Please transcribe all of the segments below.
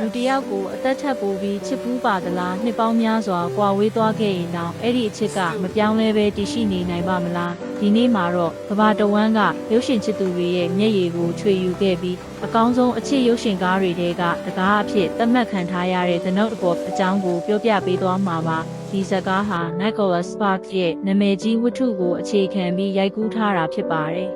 လူတယောက်ကိုအသက်ထက်ပိုပြီးချစ်ပူးပါသလားနှစ်ပေါင်းများစွာကွာဝေးသွားခဲ့ရင်တောင်အဲ့ဒီအချစ်ကမပြောင်းလဲပဲတည်ရှိနေနိုင်ပါမလားဒီနေ့မှာတော့ကမ္ဘာတဝန်းကရုပ်ရှင်ချစ်သူတွေရဲ့မျက်ရည်ကိုချွေယူခဲ့ပြီးအကောင်းဆုံးအချစ်ရုပ်ရှင်ကားတွေထဲကတကားအဖြစ်သတ်မှတ်ခံထားရတဲ့ The Notebook အကြောင်းကိုပြောပြပေးသွားမှာပါဒီဇာတ်ကားဟာ Nicholas Sparks ရဲ့နာမည်ကြီးဝတ္ထုကိုအခြေခံပြီးရိုက်ကူးထားတာဖြစ်ပါတယ်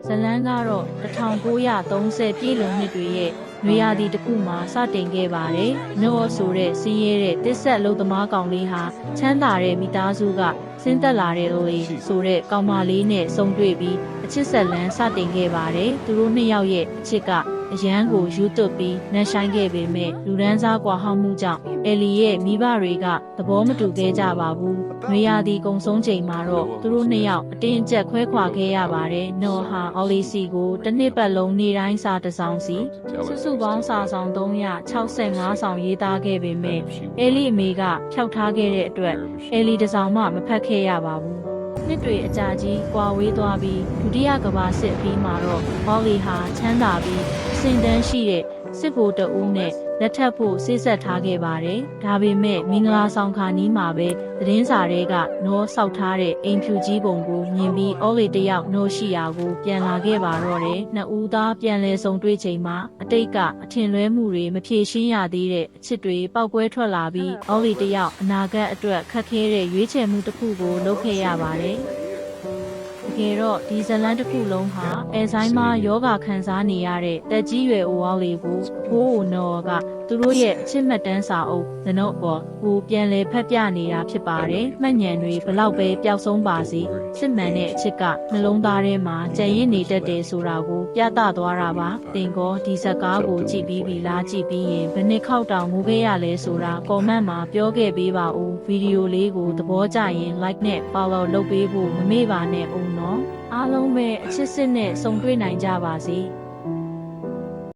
ဇလန်းကတော့1930ပြည့်လွန်နှစ်တွေရဲ့နွေရာသီတစ်ခုမှာစတင်ခဲ့ပါတယ်။နိုးဆိုတဲ့ဆင်းရဲတဲ့တစ်ဆက်လုံသမားကောင်လေးဟာချမ်းသာတဲ့မိသားစုကဆင်းသက်လာတဲ့လို့ဆိုတဲ့ကောင်မလေးနဲ့ဆုံတွေ့ပြီးအချစ်ဆက်လန်းစတင်ခဲ့ပါတယ်။သူတို့နှစ်ယောက်ရဲ့အချစ်ကအရန်ကိုယူသွတ်ပြီးနှက်ဆိုင်ခဲ့ပေမဲ့လူဒန်းစားကွာဟောက်မှုကြောင့်အယ်လီရဲ့မိဘတွေကသဘောမတူခဲ့ကြပါဘူး။နွေရာသီကုံဆုံးချိန်မှာတော့သူတို့နှစ်ယောက်အတင်းအကျပ်ခွဲခွာခဲ့ရပါတယ်။နော်ဟာအော်လီစီကိုတစ်နှစ်ပတ်လုံးနေတိုင်းစာတစ်စောင်စီစုပေါင်းစာဆောင်365ဆောင်ရေးသားခဲ့ပေမဲ့အဲလီအမေကဖျောက်ထားခဲ့တဲ့အတွက်အဲလီတစ်စောင်မှမဖတ်ခဲ့ရပါဘူးနှစ်တွေအကြာကြီးကွာဝေးသွားပြီးဒုတိယကမ္ဘာစစ်အပြီးမှာတော့ဘော်လီဟာချမ်းသာပြီးအစင်တန်းရှိတဲ့စစ်ဗိုလ်တအူးနဲ့လက်ထပ်ဖို့စိတ်ဆက်ထားခဲ့ပါတယ်။ဒါပေမဲ့မင်္ဂလာဆောင်ခါနီးမှာပဲသတင်းစာတွေကနိုးဆောက်ထားတဲ့အိမ်ဖြူကြီးပုံကိုမြင်ပြီးအော်လီတယောက်နိုးရှိရာကိုပြန်လာခဲ့ပါတော့တယ်။နှစ်ဦးသားပြန်လဲဆုံတွေ့ချိန်မှာအတိတ်ကအထင်လွဲမှုတွေမဖြေရှင်းရသေးတဲ့အချစ်တွေပေါက်ကွဲထွက်လာပြီးအော်လီတယောက်အနာဂတ်အတွက်ခက်ခဲတဲ့ရွေးချယ်မှုတစ်ခုကိုလုပ်ခဲ့ရပါတယ်။တကယ်တော့ဒီဇလန်တစ်ခုလုံးဟာအဲဆိုင်မှာယောဂခံစားနေရတဲ့တက်ကြီးရွယ်အိုအောင်လေးကိုအဖိုးအိုနော်ကသူတို့ရဲ့အချစ်မှတ်တမ်းစာအုပ်ဇနုတ်ပေါ်ကိုပြန်လဲဖက်ပြနေတာဖြစ်ပါတယ်။မှတ်ဉဏ်တွေဘလောက်ပဲပျောက်ဆုံးပါစေစစ်မှန်တဲ့အချစ်ကနှလုံးသားထဲမှာကြံ့ရင်နေတတ်တယ်ဆိုတာကိုပြသသွားတာပါ။တင်ကောဒီဇက်ကားကိုကြည့်ပြီးပြီလားကြည့်ပြီးရင်ဘယ်နှစ်ခေါက်တောင်ငိုခဲ့ရလဲဆိုတာကွန်မန့်မှာပြောခဲ့ပေးပါဦး။ဗီဒီယိုလေးကိုသဘောကျရင် like နဲ့ follow လုပ်ပေးဖို့မမေ့ပါနဲ့ဦးနော်။အားလုံးပဲအချစ်စစ်နဲ့ဆုံတွေ့နိုင်ကြပါစေ။